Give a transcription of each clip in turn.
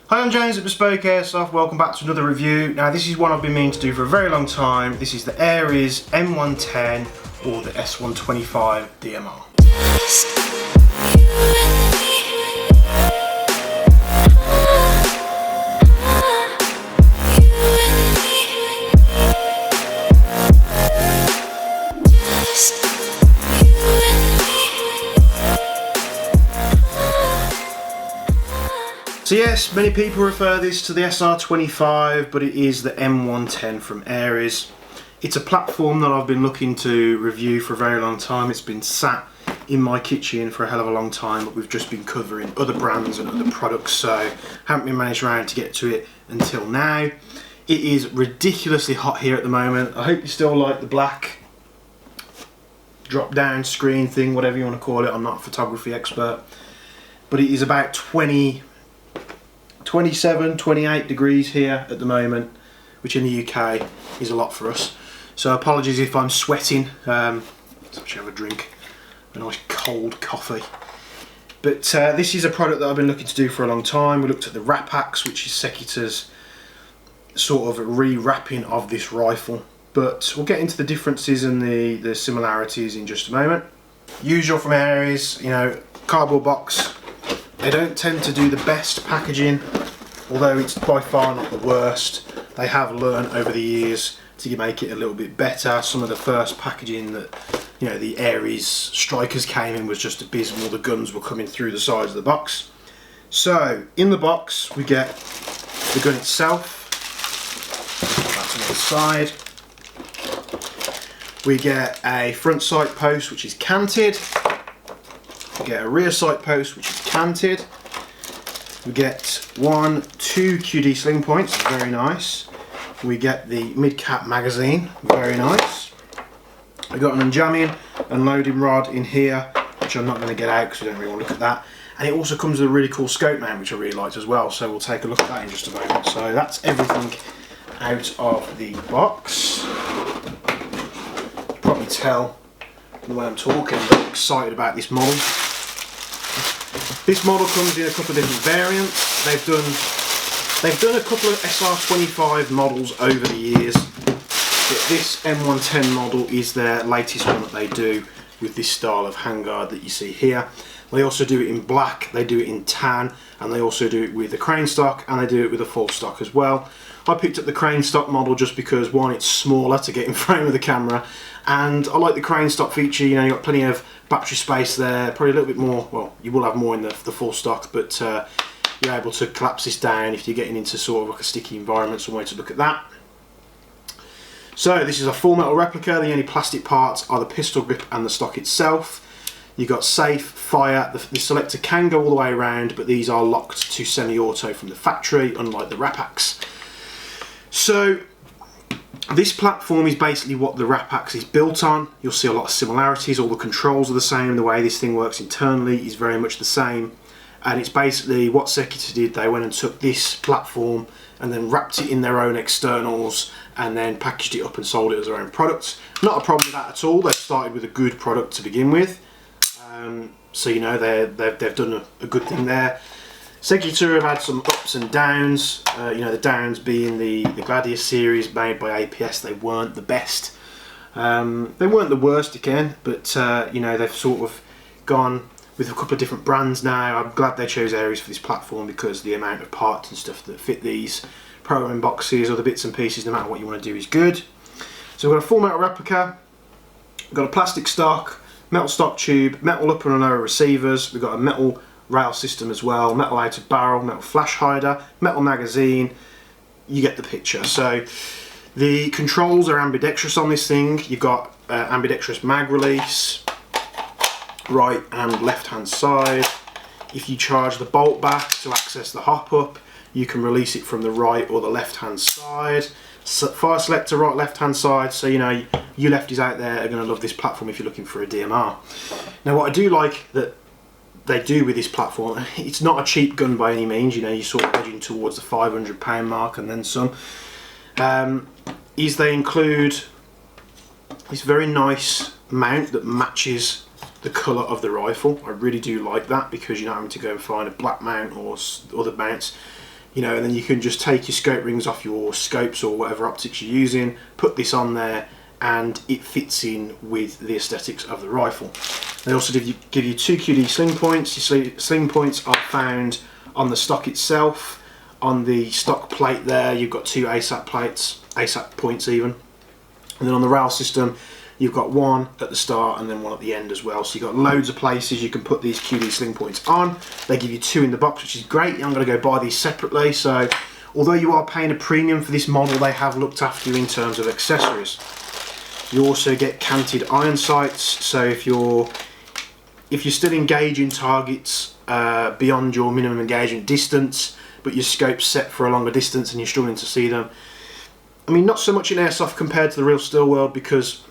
Hi, I'm James at Bespoke Airsoft. Welcome back to another review. Now this is one I've been meaning to do for a very long time. This is the Ares M110 or the S125 DMR. So yes, many people refer this to the SR25, but it is the M110 from Ares. It's a platform that I've been looking to review for a very long time. It's been sat in my kitchen for a hell of a long time, but we've just been covering other brands and other products, so haven't been managed around to get to it until now. It is ridiculously hot here at the moment. I hope you still like the black drop down screen thing, whatever you want to call it. I'm not a photography expert, but it is about 27, 28 degrees here at the moment, which in the UK is a lot for us. So apologies if I'm sweating. Let's actually have a drink, a nice cold coffee. But this is a product that I've been looking to do for a long time. We looked at the wrap axe, which is Sekita's sort of re-wrapping of this rifle. But we'll get into the differences and the similarities in just a moment. Usual from Ares, you know, cardboard box. They don't tend to do the best packaging, although it's by far not the worst. They have learned over the years to make it a little bit better. Some of the first packaging that, you know, the Ares Strikers came in was just abysmal. The guns were coming through the sides of the box. So in the box we get the gun itself. That's on the side. We get a front sight post which is canted. We get a rear sight post which is canted. We get 2 QD sling points, very nice. We get the mid-cap magazine, very nice. We've got an unjamming and loading rod in here, which I'm not going to get out because we don't really want to look at that. And it also comes with a really cool scope mount, which I really liked as well, so we'll take a look at that in just a moment. So that's everything out of the box. You can probably tell the way I'm talking, I'm very excited about this model. This model comes in a couple of different variants. They've done a couple of SR25 models over the years, but this M110 model is their latest one that they do with this style of handguard that you see here. They also do it in black, they do it in tan, and they also do it with the crane stock, and they do it with a full stock as well. I picked up the crane stock model just because, one, it's smaller to get in frame of the camera, and I like the crane stock feature. You know, you've got plenty of battery space there, probably a little bit more, well, you will have more in the full stock, but you're able to collapse this down if you're getting into sort of like a sticky environment, some way to look at that. So this is a full metal replica. The only plastic parts are the pistol grip and the stock itself. You've got safe, fire, the selector can go all the way around, but these are locked to semi-auto from the factory, unlike the wrap axe. So this platform is basically what the wrap axe is built on. You'll see a lot of similarities. All the controls are the same. The way this thing works internally is very much the same. And it's basically what Sekita did. They went and took this platform and then wrapped it in their own externals and then packaged it up and sold it as their own product. Not a problem with that at all. They've started with a good product to begin with. So, you know, they've done a good thing there. Sekita have had some ups and downs, you know, the downs being the Gladius series made by APS. They weren't the best. They weren't the worst again, but you know, they've sort of gone with a couple of different brands now. I'm glad they chose Ares for this platform because the amount of parts and stuff that fit these program boxes or the bits and pieces, no matter what you want to do, is good. So we've got a full metal replica, we've got a plastic stock, metal stock tube, metal upper and lower receivers, we've got a metal rail system as well, metal outer barrel, metal flash hider, metal magazine. You get the picture. So the controls are ambidextrous on this thing. You've got ambidextrous mag release, right and left hand side. If you charge the bolt back to access the hop up, you can release it from the right or the left hand side. Fire selector right left hand side, so you know you lefties out there are going to love this platform if you're looking for a DMR. Now what I do like that they do with this platform, it's not a cheap gun by any means, you know, you're sort of edging towards the £500 mark and then some, is they include this very nice mount that matches the colour of the rifle. I really do like that because you're not having to go and find a black mount or other mounts. you know, and then you can just take your scope rings off your scopes or whatever optics you're using, put this on there, and it fits in with the aesthetics of the rifle. They also give you 2 QD sling points. Your sling points are found on the stock itself. On the stock plate there, you've got 2 ASAP plates, ASAP points even. And then on the rail system, you've got 1 at the start and then 1 at the end as well. So you've got loads of places you can put these QD sling points on. They give you 2 in the box, which is great. I'm going to go buy these separately. So although you are paying a premium for this model, they have looked after you in terms of accessories. You also get canted iron sights. So if you're still engaging targets beyond your minimum engagement distance, but your scope's set for a longer distance and you're struggling to see them. I mean, not so much in airsoft compared to the real still world, because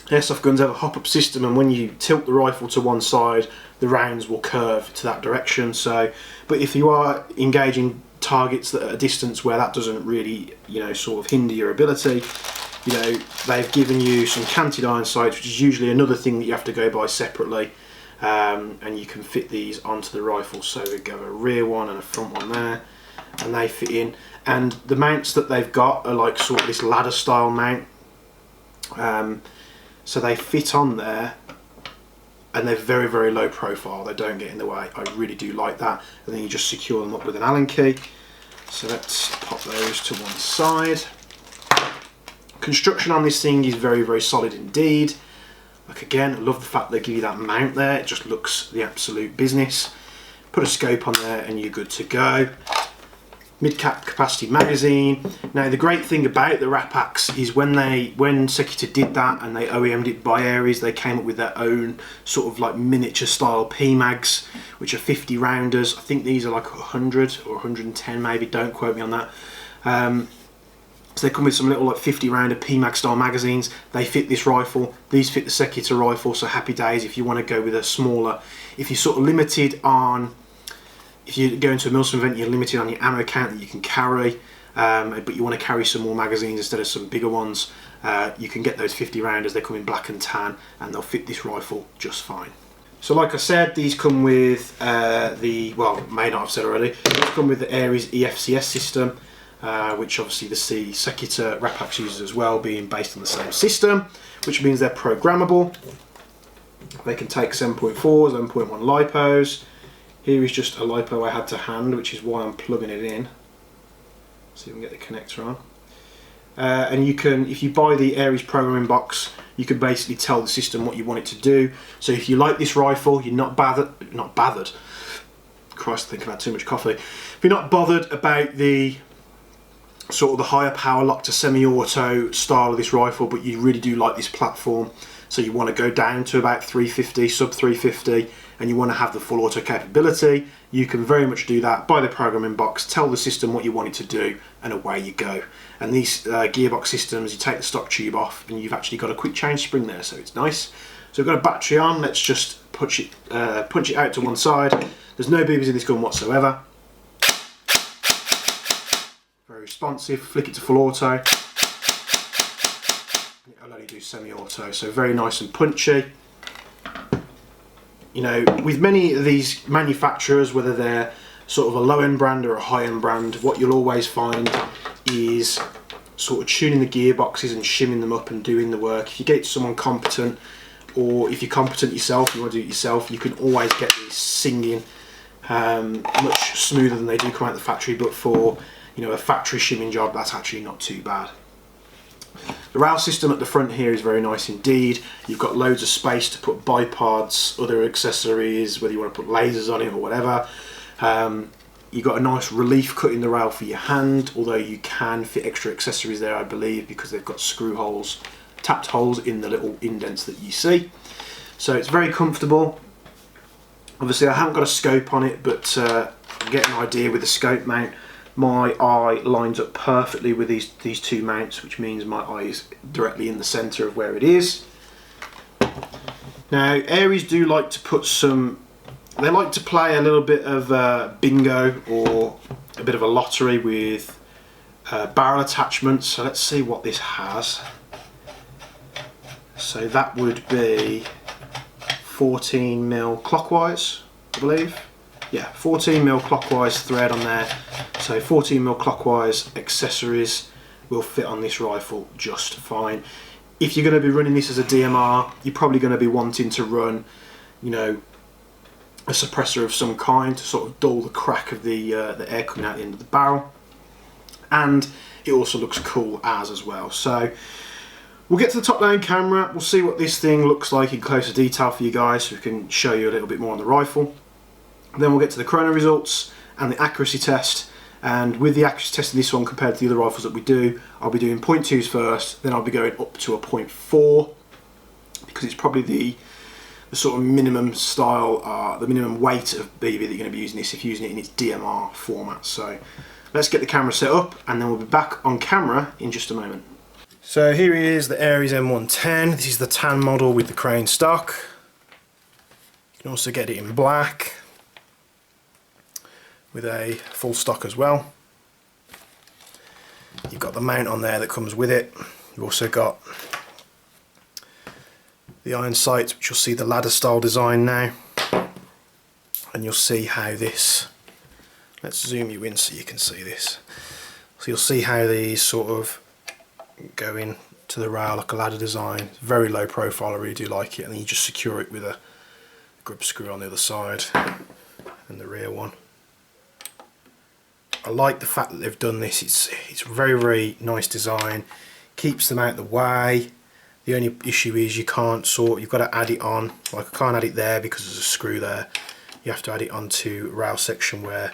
airsoft guns have a hop-up system, and when you tilt the rifle to one side, the rounds will curve to that direction. So, but if you are engaging targets that are at a distance where that doesn't really, you know, sort of hinder your ability, you know, they've given you some canted iron sights, which is usually another thing that you have to go buy separately. And you can fit these onto the rifle. So we go a rear one and a front one there, and they fit in. And the mounts that they've got are like sort of this ladder style mount. So they fit on there, and they're very, very low profile. They don't get in the way. I really do like that. And then you just secure them up with an Allen key. So let's pop those to one side. Construction on this thing is very, very solid indeed. Like, again, I love the fact they give you that mount there. It just looks the absolute business. Put a scope on there and you're good to go. Mid-cap capacity magazine. Now the great thing about the Rapax is when Secutor did that and they OEM'd it by Ares, they came up with their own sort of like miniature style P-mags, which are 50 rounders. I think these are like 100 or 110 maybe, don't quote me on that. So they come with some little like 50 rounder PMAG style magazines. They fit this rifle. These fit the Secutor rifle, so happy days if you want to go with a smaller. If you're sort of limited on, if you go into a Milsim event, you're limited on your ammo count that you can carry, but you want to carry some more magazines instead of some bigger ones, you can get those 50 rounders. They come in black and tan, and they'll fit this rifle just fine. So like I said, these come with well, may not have said already, these come with the Ares EFCS system. Which obviously the Secutor Rapax uses as well, being based on the same system, which means they're programmable. They can take 7.4s, 7.1 lipos. Here is just a lipo I had to hand, which is why I'm plugging it in. See if we can get the connector on. And you can, if you buy the Ares programming box, you can basically tell the system what you want it to do. So if you like this rifle, you're not bothered. Christ, I think I've had too much coffee. If you're not bothered about the sort of the higher power lock to semi-auto style of this rifle, but you really do like this platform, so you want to go down to about 350, sub 350, and you want to have the full auto capability, you can very much do that. Buy the programming box, tell the system what you want it to do, and away you go. And these gearbox systems, you take the stock tube off and you've actually got a quick change spring there, so it's nice. So we've got a battery on. Let's just punch it out to one side. There's no boobies in this gun whatsoever. Very responsive. Flick it to full auto. It'll only do semi-auto, so very nice and punchy. You know, with many of these manufacturers, whether they're sort of a low-end brand or a high-end brand, what you'll always find is sort of tuning the gearboxes and shimming them up and doing the work. If you get someone competent, or if you're competent yourself, you want to do it yourself, you can always get these singing much smoother than they do come out of the factory. But for, you know, a factory shimming job, that's actually not too bad. The rail system at the front here is very nice indeed. You've got loads of space to put bipods, other accessories, whether you want to put lasers on it or whatever. You've got a nice relief cut in the rail for your hand, although you can fit extra accessories there, I believe, because they've got screw holes, tapped holes in the little indents that you see. So it's very comfortable. Obviously I haven't got a scope on it, but you get an idea with the scope mount. My eye lines up perfectly with these two mounts, which means my eye is directly in the centre of where it is. Now, Ares do like to put some, they like to play a little bit of bingo or a bit of a lottery with barrel attachments. So let's see what this has. So that would be 14mm clockwise, I believe. yeah, 14mm clockwise thread on there, so 14mm clockwise accessories will fit on this rifle just fine. If you're going to be running this as a DMR, you're probably going to be wanting to run, you know, a suppressor of some kind to sort of dull the crack of the air coming out the end of the barrel, and it also looks cool as well. So we'll get to the top down camera, we'll see what this thing looks like in closer detail for you guys so we can show you a little bit more on the rifle. Then we'll get to the chrono results and the accuracy test, and with the accuracy test in this one compared to the other rifles that we do, I'll be doing 0.2s first, then I'll be going up to a 0.4 because it's probably the sort of minimum style, the minimum weight of BB that you're going to be using this if you're using it in its DMR format. So let's get the camera set up and then we'll be back on camera in just a moment. So here is the Ares M110. This is the tan model with the crane stock. You can also get it in black with a full stock as well. You've got the mount on there that comes with it. You've also got the iron sights, which you'll see the ladder style design now, and you'll see how this, let's zoom you in so you can see this. So you'll see how these sort of go in to the rail like a ladder design. Very low profile, I really do like it, and then you just secure it with a grip screw on the other side and the rear one. I like the fact that they've done this. It's very, very nice design, keeps them out of the way. The only issue is you've got to add it on. Like I can't add it there because there's a screw there. You have to add it onto rail section where,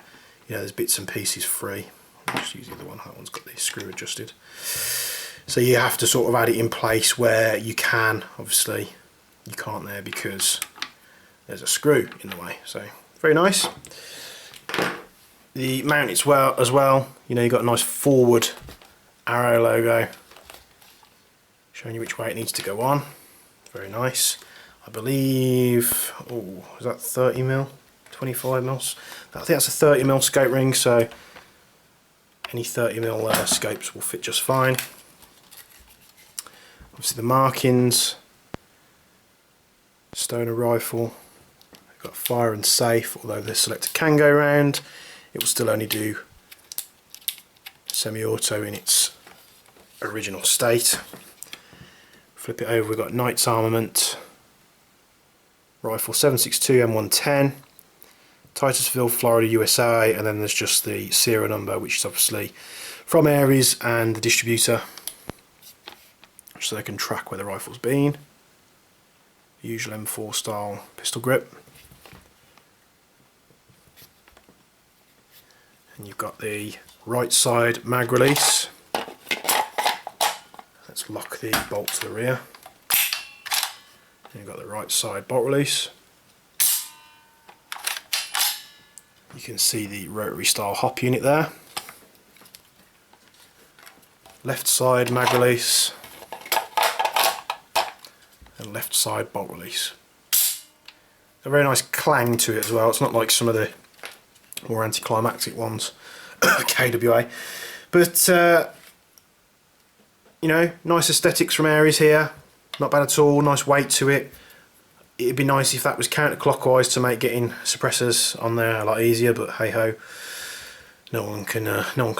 you know, there's bits and pieces free. I'll just use the other one. That one's got the screw adjusted. So you have to sort of add it in place where you can. Obviously you can't there because there's a screw in the way. So very nice. The mount as well, you know, you've got a nice forward arrow logo showing you which way it needs to go on. Very nice. I believe, oh, is that 30mm? 25mm? I think that's a 30mm scope ring, so any 30mm scopes will fit just fine. Obviously the markings, Stoner rifle, they've got fire and safe, although the selector can go round, it will still only do semi-auto in its original state. Flip it over, we've got Knight's Armament, rifle 7.62 M110, Titusville, Florida, USA, and then there's just the serial number, which is obviously from Ares and the distributor, so they can track where the rifle's been. The usual M4 style pistol grip. And you've got the right side mag release. Let's lock the bolt to the rear. And you've got the right side bolt release. You can see the rotary style hop unit there. Left side mag release. And left side bolt release. A very nice clang to it as well. It's not like some of the more anticlimactic ones, KWA. But you know, nice aesthetics from Ares here. Not bad at all. Nice weight to it. It'd be nice if that was counterclockwise to make getting suppressors on there a lot easier. But hey ho, no one can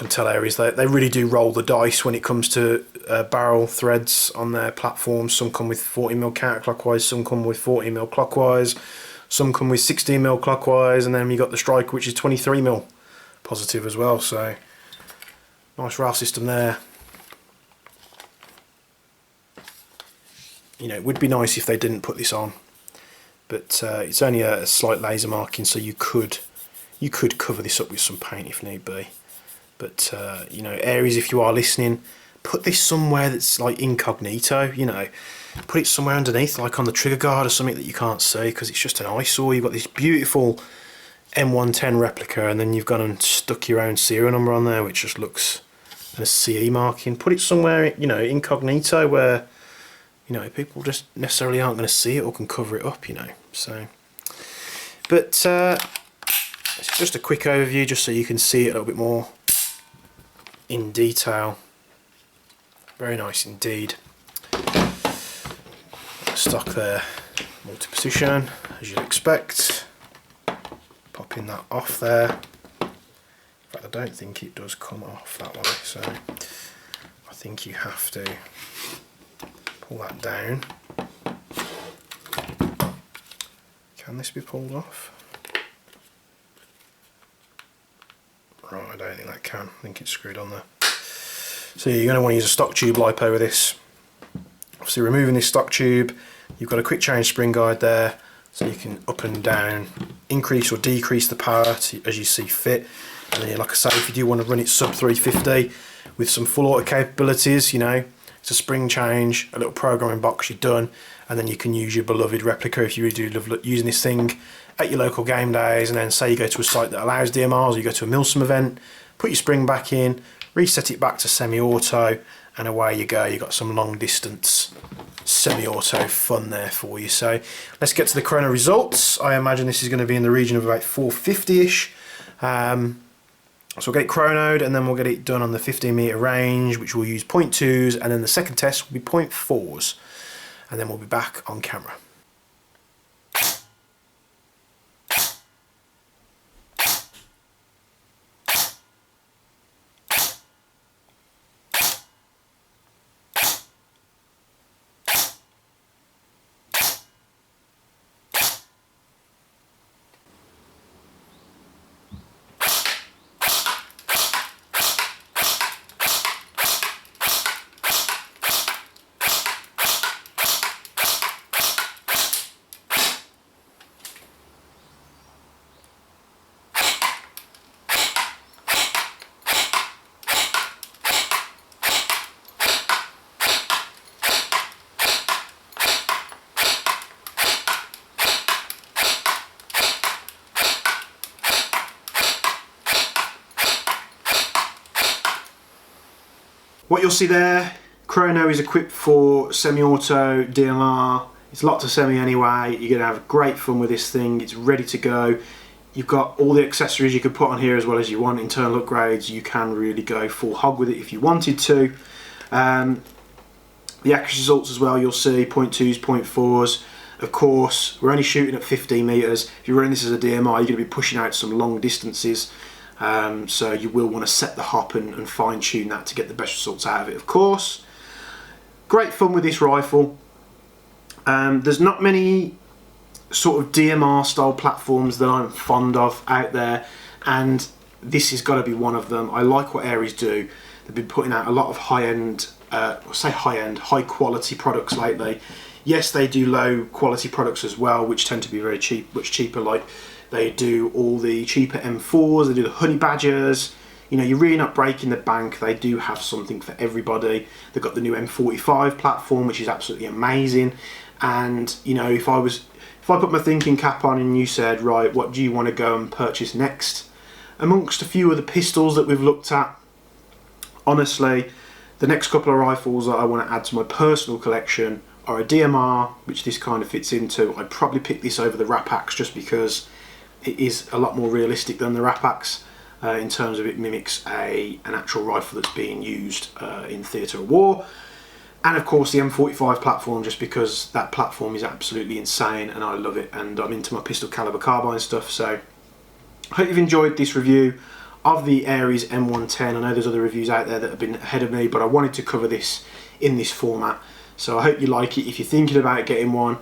tell Ares. They really do roll the dice when it comes to barrel threads on their platforms. Some come with 40mm counterclockwise, some come with 40mm clockwise, some come with 16mm clockwise, and then you got the Striker, which is 23mm positive as well. So nice rail system there. You know, it would be nice if they didn't put this on, but it's only a slight laser marking, so you could cover this up with some paint if need be. But you know, Ares, if you are listening, put this somewhere that's like incognito. You know, put it somewhere underneath, like on the trigger guard or something that you can't see, because it's just an eyesore. You've got this beautiful M110 replica, and then you've gone and stuck your own serial number on there, which just looks, and a CE marking. Put it somewhere, you know, incognito, where, you know, people just necessarily aren't going to see it or can cover it up, you know. So, but it's just a quick overview, just so you can see it a little bit more in detail. Very nice indeed. Stock there, multi-position, as you'd expect. popping that off there. In fact, I don't think it does come off that way, so I think you have to pull that down. Can this be pulled off? Right, I don't think that can. I think it's screwed on there. So you're going to want to use a stock tube LiPo with this. Obviously removing this stock tube, you've got a quick change spring guide there, so you can up and down, increase or decrease the power as you see fit. And then, like I say, if you do want to run it sub 350 with some full auto capabilities, you know, it's a spring change, a little programming box, you're done. And then you can use your beloved replica if you really do love using this thing at your local game days. And then say you go to a site that allows DMRs, or you go to a Milsom event, put your spring back in, reset it back to semi-auto, and away you go. You've got some long distance semi-auto fun there for you. So let's get to the chrono results. I imagine this is going to be in the region of about 450-ish. So we'll get it chronoed, and then we'll get it done on the 15 metre range, which we'll use 0.2s, and then the second test will be 0.4s. And then we'll be back on camera. What you'll see there, chrono is equipped for semi-auto DMR. It's locked to semi anyway. You're going to have great fun with this thing. It's ready to go. You've got all the accessories you could put on here as well as you want, internal upgrades. You can really go full hog with it if you wanted to. The accuracy results as well, you'll see 0.2s, 0.4s. Of course, we're only shooting at 15 metres. If you're running this as a DMR, you're going to be pushing out some long distances. So you will want to set the hop and fine tune that to get the best results out of it, of course. Great fun with this rifle. There's not many sort of DMR style platforms that I'm fond of out there, and this has got to be one of them. I like what Ares do. They've been putting out a lot of high-end, high quality products lately. Yes, they do low quality products as well, which tend to be very cheap, much cheaper. Like they do all the cheaper M4s, they do the Honey Badgers. You know, you're really not breaking the bank. They do have something for everybody. They've got the new M45 platform, which is absolutely amazing. And you know, if I put my thinking cap on and you said, right, what do you want to go and purchase next? Amongst a few of the pistols that we've looked at, honestly, the next couple of rifles that I want to add to my personal collection are a DMR, which this kind of fits into. I'd probably pick this over the Rapax just because it is a lot more realistic than the Rapax in terms of it mimics an actual rifle that's being used in theatre of war. And of course the M45 platform, just because that platform is absolutely insane and I love it, and I'm into my pistol caliber carbine stuff. So I hope you've enjoyed this review of the Ares M110. I know there's other reviews out there that have been ahead of me, but I wanted to cover this in this format. So I hope you like it. If you're thinking about getting one,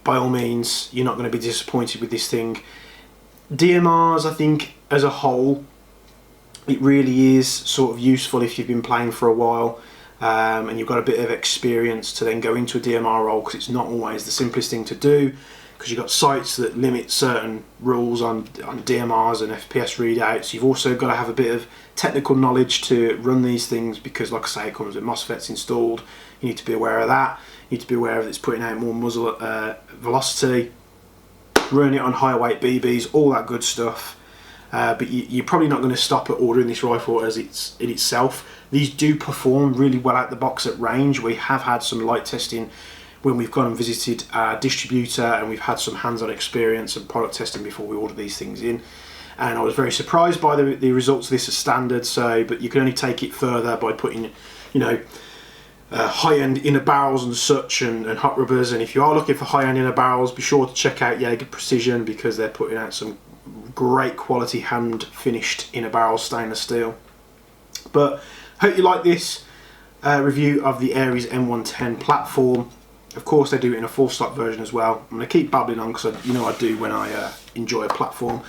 by all means, you're not going to be disappointed with this thing. DMRs, I think, as a whole, it really is sort of useful if you've been playing for a while and you've got a bit of experience to then go into a DMR role, because it's not always the simplest thing to do, because you've got sites that limit certain rules on DMRs and FPS readouts. You've also got to have a bit of technical knowledge to run these things, because like I say, it comes with MOSFETs installed. You need to be aware of that. You need to be aware of it's putting out more muzzle velocity, running it on higher weight BBs, all that good stuff. But you're probably not going to stop at ordering this rifle as it's in itself. These do perform really well out the box at range. We have had some light testing when we've gone and visited our distributor, and we've had some hands-on experience and product testing before we order these things in. And I was very surprised by the results of this as standard. So, but you can only take it further by putting, you know, high-end inner barrels and such, and hot rubbers. And if you are looking for high-end inner barrels, be sure to check out Jaeger Precision, because they're putting out some great quality hand finished in a barrel stainless steel. But hope you like this review of the Ares M110 platform. Of course they do it in a full stock version as well. I'm going to keep babbling on because you know I do when I enjoy a platform.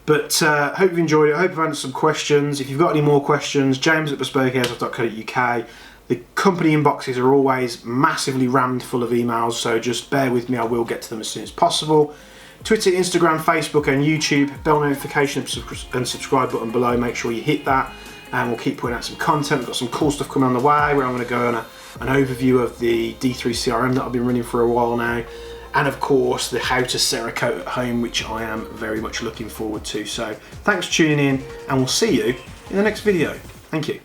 But hope you've enjoyed it. I hope you've answered some questions. If you've got any more questions, james@bespokeairsoft.co.uk. The company inboxes are always massively rammed full of emails, so just bear with me, I will get to them as soon as possible. Twitter, Instagram, Facebook and YouTube. Bell notification and subscribe button below, make sure you hit that. And we'll keep putting out some content. We've got some cool stuff coming on the way where I'm going to go on an overview of the D3 CRM that I've been running for a while now. And of course the how to Cerakote at home, which I am very much looking forward to. So thanks for tuning in and we'll see you in the next video. Thank you.